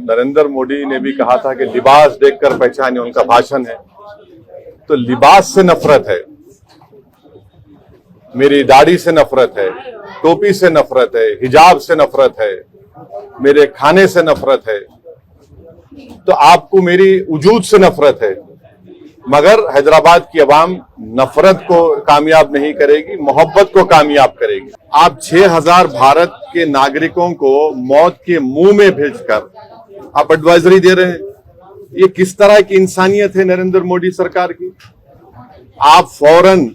नरेंद्र मोदी ने भी कहा था कि लिबास देखकर पहचाने, उनका भाषण है, तो लिबास से नफरत है, मेरी दाढ़ी से नफरत है, टोपी से नफरत है, हिजाब से नफरत है, मेरे खाने से नफरत है, तो आपको मेरी वजूद से नफरत है। मगर हैदराबाद की आवाम नफरत को कामयाब नहीं करेगी, मोहब्बत को कामयाब करेगी। आप 6000 भारत के नागरिकों को मौत के मुंह में भेजकर आप एडवाइजरी दे रहे हैं। ये किस तरह की इंसानियत है नरेंद्र मोदी सरकार की? आप फौरन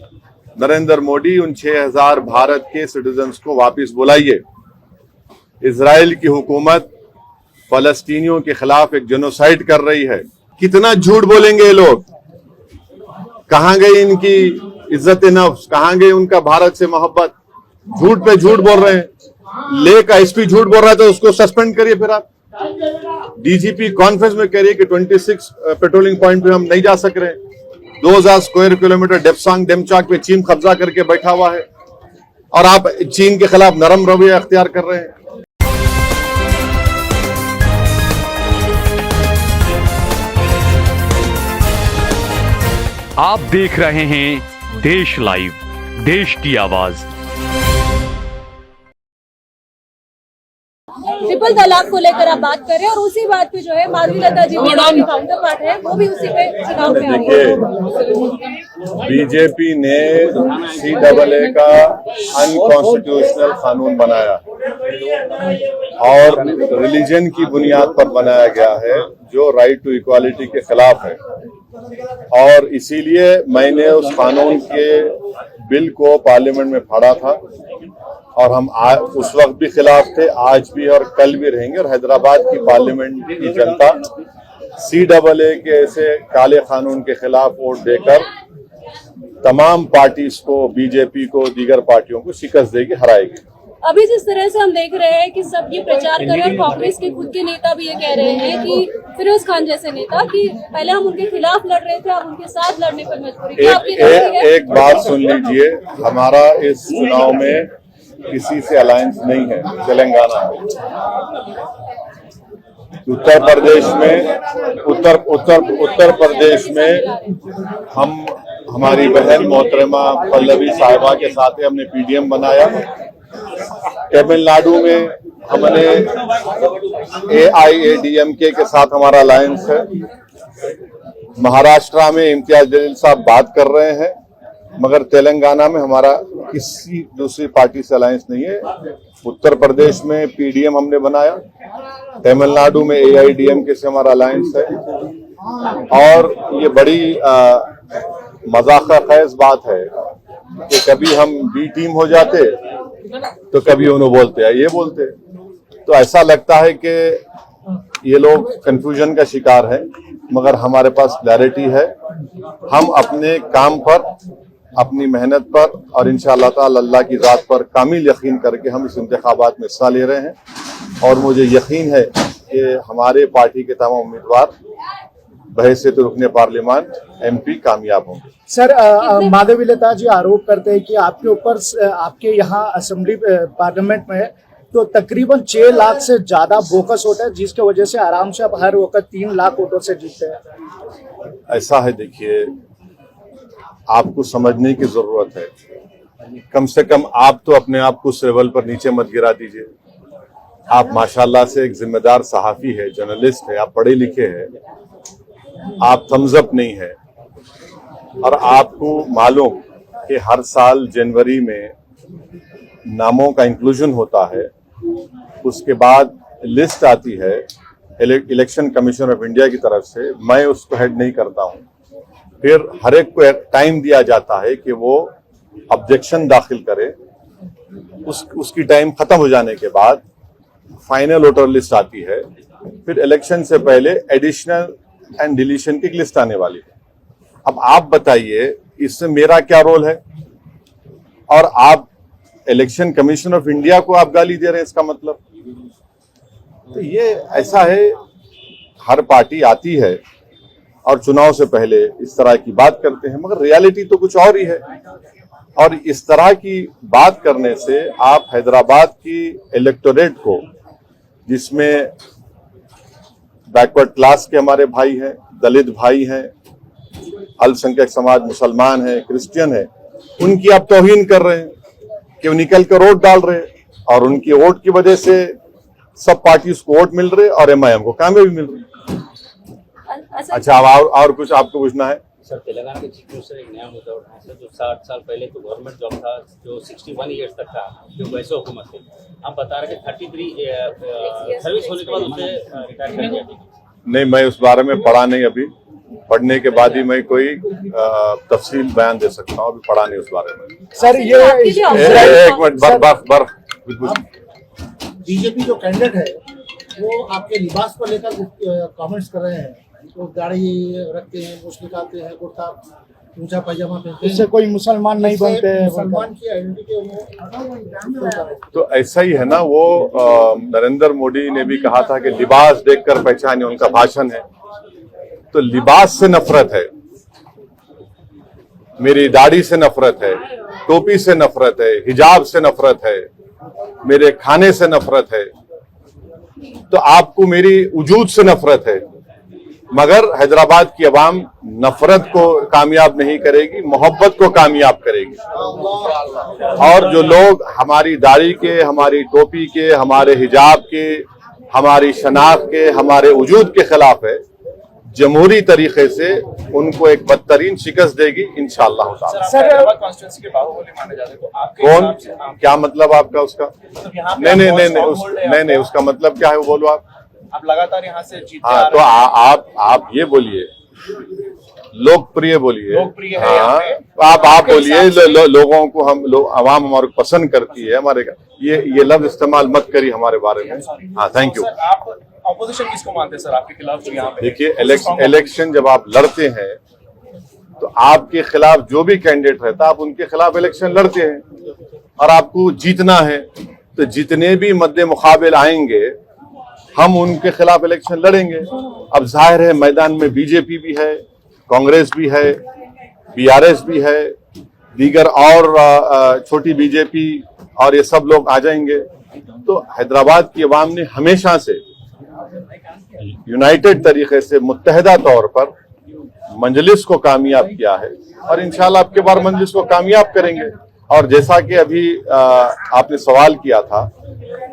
नरेंद्र मोदी उन 6000 भारत के सिटीजन्स को वापस बुलाइए। इजराइल की हुकूमत फलस्तीनियों के खिलाफ एक जेनोसाइड कर रही है। कितना झूठ बोलेंगे ये लोग? कहां गई इनकी इज्जत नफ्स, कहां गई उनका भारत से मोहब्बत? झूठ पे झूठ बोल रहे हैं। ले का एसपी झूठ बोल रहा है तो उसको सस्पेंड करिए। फिर आप डीजीपी कॉन्फ्रेंस में कह रही है कि 26 पेट्रोलिंग पॉइंट पे हम नहीं जा सक रहे। 2000 स्क्वायर किलोमीटर डेप्सांग डेमचाक पे चीन कब्जा करके बैठा हुआ है और आप चीन के खिलाफ नरम रवैया अख्तियार कर रहे हैं। आप देख रहे हैं देश लाइव, देश की आवाज। ट्रिपल तलाक को लेकर आप बात कर रहे हैं और उसी बात पे जो है माधवी लता जी भी काउंटर पार्ट है, वो भी उसी पे चुनाव में आई है। बीजेपी ने CAA का अनकॉन्स्टिट्यूशनल कानून बनाया और रिलीजन की बुनियाद पर बनाया गया है, जो राइट टू इक्वालिटी के खिलाफ है। और इसीलिए मैंने उस कानून के बिल को पार्लियामेंट में फाड़ा था और हम उस वक्त भी खिलाफ थे, आज भी और कल भी रहेंगे। और हैदराबाद की पार्लियामेंट की जनता CAA के ऐसे काले कानून के खिलाफ वोट देकर तमाम पार्टीज को, बीजेपी को, दीगर पार्टियों को शिकस्त देगी, हराएगी। अभी जिस तरह से हम देख रहे हैं कि सब ये प्रचार कर रहे हैं, कांग्रेस के खुद के नेता भी ये कह रहे हैं कि फिरोज खान जैसे नेता कि पहले हम उनके खिलाफ लड़ रहे थे, अब उनके साथ लड़ने पर मजबूरी। एक बात सुन लीजिए, हमारा इस चुनाव में किसी से अलायंस नहीं है। तेलंगाना में, उत्तर प्रदेश में हम हमारी बहन मोहतरमा पल्लवी साहिबा के साथ हमने PDM बनाया। तमिलनाडु में हमने AIADMK के साथ हमारा अलायंस है। महाराष्ट्र में इम्तियाज जलील साहब बात कर रहे हैं, मगर तेलंगाना में हमारा किसी दूसरी पार्टी से अलायंस नहीं है। उत्तर प्रदेश में PDM हमने बनाया, तमिलनाडु में AIADMK से हमारा अलायंस है। और ये बड़ी मजाक खेज बात है कि कभी हम B टीम हो जाते तो कभी उन्होंने बोलते हैं, ये बोलते। तो ऐसा लगता है कि ये लोग कंफ्यूजन का शिकार है, मगर हमारे पास क्लैरिटी है। हम अपने काम पर, अपनी मेहनत पर और इंशाअल्लाह ताला अल्लाह की ज़ात पर कामिल यकीन करके हम इस इंतखाबात में हिस्सा ले रहे हैं। और मुझे यकीन है कि हमारे पार्टी के तमाम उम्मीदवार बहैसियत रुकने पार्लियामान MP कामयाब होंगे। सर, माधवी लता जी आरोप करते हैं कि आपके ऊपर, आपके यहाँ असेंबली पार्लियामेंट में तो तकरीबन 6 लाख से ज्यादा बोकस होता है, जिसकी वजह से आराम से आप हर वक्त 3 लाख वोटों से जीतते हैं। ऐसा है, देखिए, आपको समझने की जरूरत है। कम से कम आप तो अपने आप को उस लेवल पर नीचे मत गिरा दीजिए। आप माशाल्लाह से एक जिम्मेदार सहाफी है, जर्नलिस्ट है, आप पढ़े लिखे हैं, आप थम्स अप नहीं है। और आपको मालूम कि हर साल जनवरी में नामों का इंक्लूजन होता है, उसके बाद लिस्ट आती है इलेक्शन कमीशन ऑफ इंडिया की तरफ से, मैं उसको हेड नहीं करता हूं। फिर हर एक को एक टाइम दिया जाता है कि वो ऑब्जेक्शन दाखिल करे। उसकी टाइम खत्म हो जाने के बाद फाइनल वोटर लिस्ट आती है। फिर इलेक्शन से पहले एडिशनल एंड डिलीशन की लिस्ट आने वाली है। अब आप बताइए, इसमें मेरा क्या रोल है? और आप इलेक्शन कमीशन ऑफ इंडिया को आप गाली दे रहे हैं, इसका मतलब? तो ये ऐसा है, हर पार्टी आती है और चुनाव से पहले इस तरह की बात करते हैं, मगर रियलिटी तो कुछ और ही है। और इस तरह की बात करने से आप हैदराबाद की इलेक्टोरेट को, जिसमें बैकवर्ड क्लास के हमारे भाई हैं, दलित भाई हैं, अल्पसंख्यक समाज, मुसलमान हैं, क्रिश्चियन हैं, उनकी आप तौहीन कर रहे हैं कि वो निकल कर वोट डाल रहे हैं और उनकी वोट की वजह से सब पार्टी को वोट मिल रहे और MIM को कामयाबी मिल रही। अच्छा, अब और कुछ आपको पूछना है? सर, तेलंगाना के चीफ मिनिस्टर एक नया मुद्दा उठाया सर, जो 60 साल पहले तो गवर्नमेंट जॉब था, जो 61 ईयर्स तक था, जो वैसे हुकूमत थी। आप बता रहे कि 33 सर्विस होने के बाद उसे रिटायर कर दिया गया। नहीं, मैं उस बारे में पढ़ा नहीं, अभी पढ़ने के बाद ही मैं कोई तफसील बयान दे सकता हूँ, अभी पढ़ा नहीं उस बारे में। सर ये एक मिनट, बीजेपी जो कैंडिडेट है वो आपके लिबास को लेकर कमेंट्स कर रहे हैं, वो दाढ़ी रखते हैं, मूछ निकालते हैं, कुर्ता ऊंचा पायजामा पहनते हैं, इससे कोई मुसलमान नहीं बनते हैं। मुसलमान की आइडेंटिटी तो ऐसा ही है ना, वो नरेंद्र मोदी ने भी कहा था कि लिबास देखकर पहचाने, उनका भाषण है। तो लिबास से नफरत है, मेरी दाढ़ी से नफरत है, टोपी से नफरत है, हिजाब से नफरत है, मेरे खाने से नफरत है, तो आपको मेरी वजूद से नफरत है। मगर हैदराबाद की अवाम नफरत को कामयाब नहीं करेगी, मोहब्बत को कामयाब करेगी। और जो लोग हमारी दाढ़ी के, हमारी टोपी के, हमारे हिजाब के, हमारी शनाख्त के, हमारे वजूद के खिलाफ है, जमहूरी तरीके से उनको एक बदतरीन शिकस्त देगी इंशाअल्लाह ताला। सर, कॉन्स्टिट्यूंसी के बाहुबली माने जाते हैं, तो आपके कौन, हिसाब से क्या मतलब आपका उसका? मतलब यहाँ पे नहीं, उसका मतलब क्या है वो बोलो आप लगातार यहाँ से जीतते हाँ, आ तो रहे हैं। आप ये बोलिए, लोकप्रिय बोलिए। लोकप्रिय है यहाँ हाँ, पे। आप आपके बोलिए, हिसाब से- लोगों को अवाम हमारे को पसंद करती है, हमारे ये लफ्ज इस्तेमाल मत करिए हमारे बारे में। हाँ, थैंक यू। सर, आप अपोजिशन किसको मानते हैं सर आपके खिलाफ जो यहाँ पे? देखिए, इलेक्शन जब आप लड़ते हैं तो आपके खिलाफ जो भी कैंडिडेट रहता है, आप उनके खिलाफ इलेक्शन लड़ते हैं और आपको जीतना है। तो जितने भी मद्दे मुकाबिल आएंगे हम उनके खिलाफ इलेक्शन लड़ेंगे। अब जाहिर है मैदान में बीजेपी भी है, कांग्रेस भी है, BRS भी है, दीगर और छोटी बीजेपी और ये सब लोग आ जाएंगे। तो हैदराबाद की अवाम ने हमेशा से यूनाइटेड तरीके से, मुत्तहदा तौर पर मंजलिस को कामयाब किया है और इंशाल्लाह अब के बार मंजलिस को कामयाब करेंगे। और जैसा कि अभी आपने सवाल किया था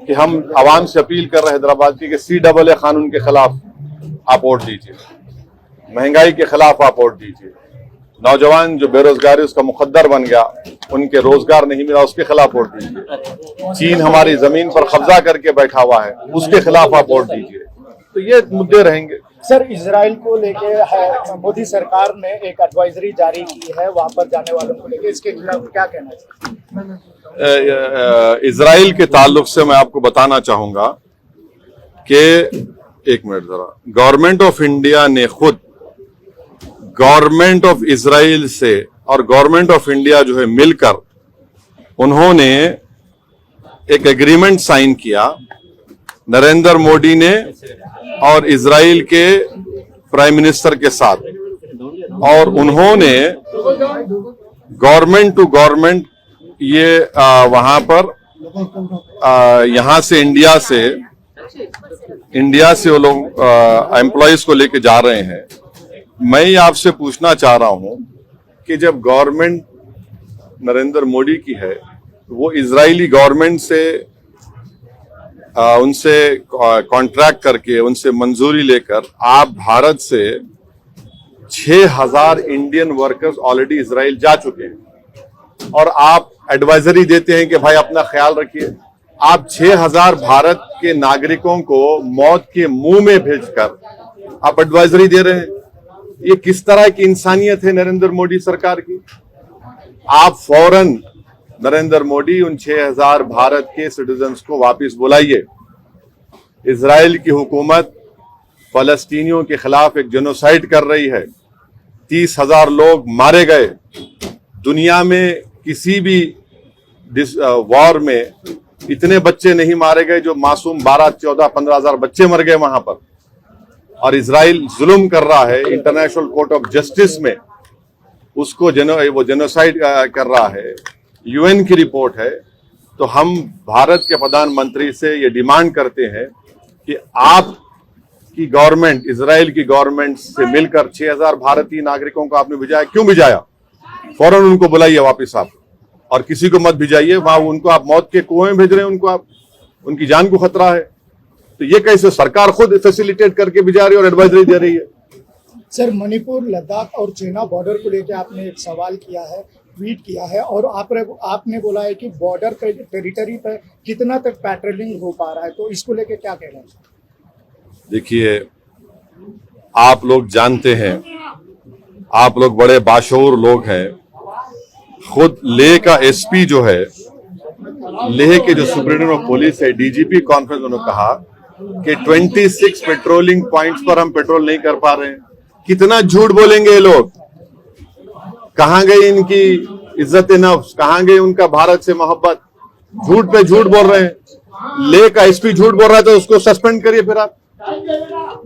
कि हम आवाम से अपील कर रहे हैं हैदराबाद की कि CAA कानून के खिलाफ आप वोट दीजिए, महंगाई के खिलाफ आप वोट दीजिए, नौजवान जो बेरोजगारी उसका मुकद्दर बन गया, उनके रोजगार नहीं मिला, उसके खिलाफ वोट दीजिए। चीन हमारी जमीन पर कब्जा करके बैठा हुआ है, उसके खिलाफ आप वोट दीजिए। तो ये मुद्दे रहेंगे। सर, इजराइल को लेके मोदी सरकार ने एक एडवाइजरी जारी की है वहां पर जाने वालों को लेके, इसके खिलाफ क्या कहना चाहिए? इजराइल के ताल्लुक से मैं आपको बताना चाहूंगा कि एक मिनट जरा, गवर्नमेंट ऑफ इंडिया ने खुद गवर्नमेंट ऑफ इजराइल से और गवर्नमेंट ऑफ इंडिया जो है मिलकर उन्होंने एक एग्रीमेंट साइन किया, नरेंद्र मोदी ने और इजराइल के प्राइम मिनिस्टर के साथ, और उन्होंने गवर्नमेंट टू गवर्नमेंट ये वहां पर यहां से इंडिया से वो लोग एम्प्लॉयज को लेके जा रहे हैं। मैं ये आपसे पूछना चाह रहा हूं कि जब गवर्नमेंट नरेंद्र मोदी की है, वो इजरायली गवर्नमेंट से उनसे कॉन्ट्रैक्ट करके, उनसे मंजूरी लेकर आप भारत से 6000 इंडियन वर्कर्स ऑलरेडी इजराइल जा चुके हैं और आप एडवाइजरी देते हैं कि भाई अपना ख्याल रखिए। आप 6000 भारत के नागरिकों को मौत के मुंह में भेजकर आप एडवाइजरी दे रहे हैं। ये किस तरह की इंसानियत है नरेंद्र मोदी सरकार की? आप फौरन नरेंद्र मोदी उन 6000 भारत के सिटीजन्स को वापस बुलाइए। इजराइल की हुकूमत फलस्तीनियों के खिलाफ एक जेनोसाइड कर रही है। 30,000 लोग मारे गए। दुनिया में किसी भी वॉर में इतने बच्चे नहीं मारे गए जो मासूम 12, 14, 15,000 बच्चे मर गए वहां पर। और इजराइल जुल्म कर रहा है इंटरनेशनल कोर्ट ऑफ जस्टिस में, उसको वो जेनोसाइड कर रहा है। UN की रिपोर्ट है। तो हम भारत के प्रधानमंत्री से ये डिमांड करते हैं कि आप की गवर्नमेंट, इजराइल की गवर्नमेंट से मिलकर 6000 भारतीय नागरिकों को आपने भिजाया, क्यों भिजाया? फौरन उनको बुलाइए वापस आप, और किसी को मत भिजाइए वहां, उनको आप मौत के कुएं में भेज रहे हैं, उनको आप, उनकी जान को खतरा है। तो ये कैसे सरकार खुद फैसिलिटेट करके भिजा रही है और एडवाइजरी दे रही है? सर, मणिपुर, लद्दाख और सेना बॉर्डर को लेकर आपने एक सवाल किया है, ट्वीट किया है, और आपने बोला है कि बॉर्डर टेरिटरी पर कितना तक पेट्रोलिंग हो पा रहा है, तो इसको लेकर क्या कहना है? देखिए, आप लोग जानते हैं, आप लोग बड़े बाशऊर लोग हैं, खुद लेह का एसपी जो है, लेह के जो सुप्रीटेंडेंट ऑफ पुलिस है, डीजीपी कॉन्फ्रेंस में उन्होंने कहा कि 26 पेट्रोलिंग पॉइंट्स पर हम पेट्रोल नहीं कर पा रहे हैं। कितना झूठ बोलेंगे ये लोग? कहां गई इनकी इज्जत नफ्स, कहां गई उनका भारत से मोहब्बत? झूठ पे झूठ बोल रहे हैं। लेह का एसपी झूठ बोल रहा है तो उसको सस्पेंड करिए। फिर आप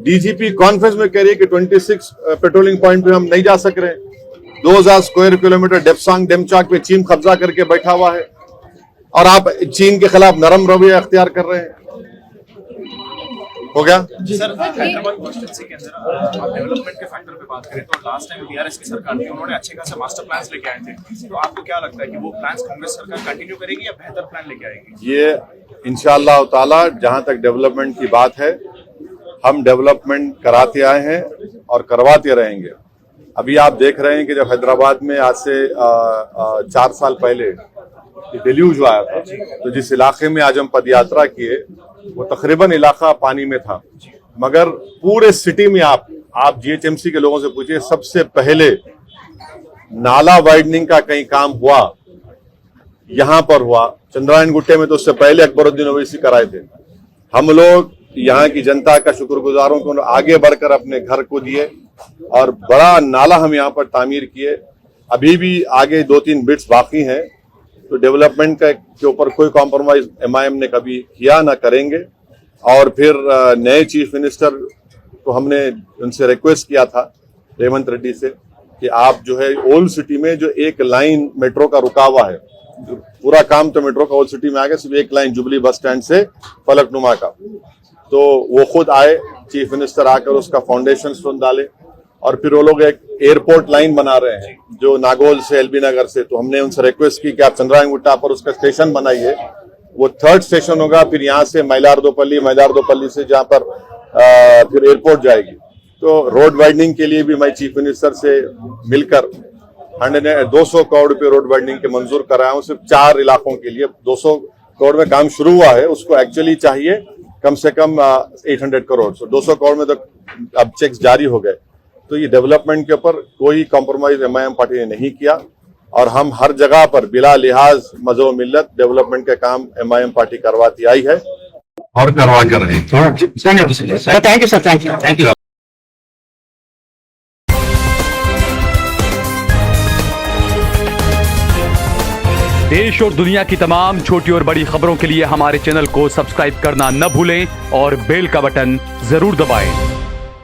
डीजीपी कॉन्फ्रेंस में कह रही है कि 26 पेट्रोलिंग पॉइंट पे हम नहीं जा सक रहे। 2000 स्क्वायर किलोमीटर डेप्सांग डेमचाक पे चीन कब्जा करके बैठा हुआ है, और आप चीन के खिलाफ नरम रवैया अख्तियार कर रहे हैं। हो गया सर, हैदराबाद कॉन्स्टिट्यूंसी के अंदर आप डेवलपमेंट के फैक्टर पे बात करें तो लास्ट टाइम बीआरएस की सरकार थी, उन्होंने अच्छे खासे मास्टर प्लान्स लेके आए थे। तो आपको क्या लगता है कि वो प्लान्स कांग्रेस सरकार कंटिन्यू करेगी या बेहतर प्लान लेके आएगी? ये इंशाअल्लाह ताला, जहां तक डेवलपमेंट की बात है, हम डेवलपमेंट कराते आए हैं और करवाते रहेंगे। अभी आप देख रहे हैं कि जब हैदराबाद में आज से 4 साल पहले डेल्यूज आया था, तो जिस इलाके में आज हम पदयात्रा किए वो तकरीबन इलाका पानी में था, मगर पूरे सिटी में आप जीएचएमसी के लोगों से पूछिए, सबसे पहले नाला वाइडनिंग का कहीं काम हुआ यहां पर हुआ। चंद्रायन गुट्टे में तो उससे पहले अकबरुद्दीन ओवैसी कराए थे। हम लोग यहाँ की जनता का शुक्रगुजार हूं कि उन्होंने आगे बढ़कर अपने घर को दिए और बड़ा नाला हम यहाँ पर तामीर किए। अभी भी आगे 2-3 बिट्स बाकी हैं, तो डेवलपमेंट के ऊपर कोई कॉम्प्रोमाइज एमआईएम ने कभी किया ना करेंगे। और फिर नए चीफ मिनिस्टर को हमने उनसे रिक्वेस्ट किया था, रेवंत रेड्डी से, कि आप जो है ओल्ड सिटी में जो एक लाइन मेट्रो का रुका हुआ है, पूरा काम तो मेट्रो का ओल्ड सिटी में आ गया, सिर्फ एक लाइन जुबली बस स्टैंड से फलकनुमा का, तो वो खुद आए, चीफ मिनिस्टर आकर उसका फाउंडेशन स्टोन डाले। और फिर वो लोग एक एयरपोर्ट लाइन बना रहे हैं जो नागौल से एलबी नगर से, तो हमने उनसे रिक्वेस्ट की कि आप चंद्रायन गुट्टा पर उसका स्टेशन बनाइए। वो 3rd स्टेशन होगा, फिर यहाँ से मैलारदोपल्ली से जहाँ पर फिर एयरपोर्ट जाएगी। तो रोड वाइडनिंग के लिए भी मैं चीफ मिनिस्टर से मिलकर 200 करोड़ रुपए रोड वाइडनिंग के मंजूर कराया हूँ, सिर्फ 4 इलाकों के लिए। 200 करोड़ में काम शुरू हुआ है, उसको एक्चुअली चाहिए कम से कम 800 करोड़। तो 200 करोड़ में तो अब चेक्स जारी हो गए। तो ये डेवलपमेंट के ऊपर कोई कॉम्प्रोमाइज एमआईएम पार्टी ने नहीं किया, और हम हर जगह पर बिला लिहाज मजहब मिल्लत डेवलपमेंट का काम एमआईएम पार्टी करवाती आई है और करवा कर रही है। Thank you sir, thank you. देश और दुनिया की तमाम छोटी और बड़ी खबरों के लिए हमारे चैनल को सब्सक्राइब करना न भूलें और बेल का बटन जरूर दबाएं।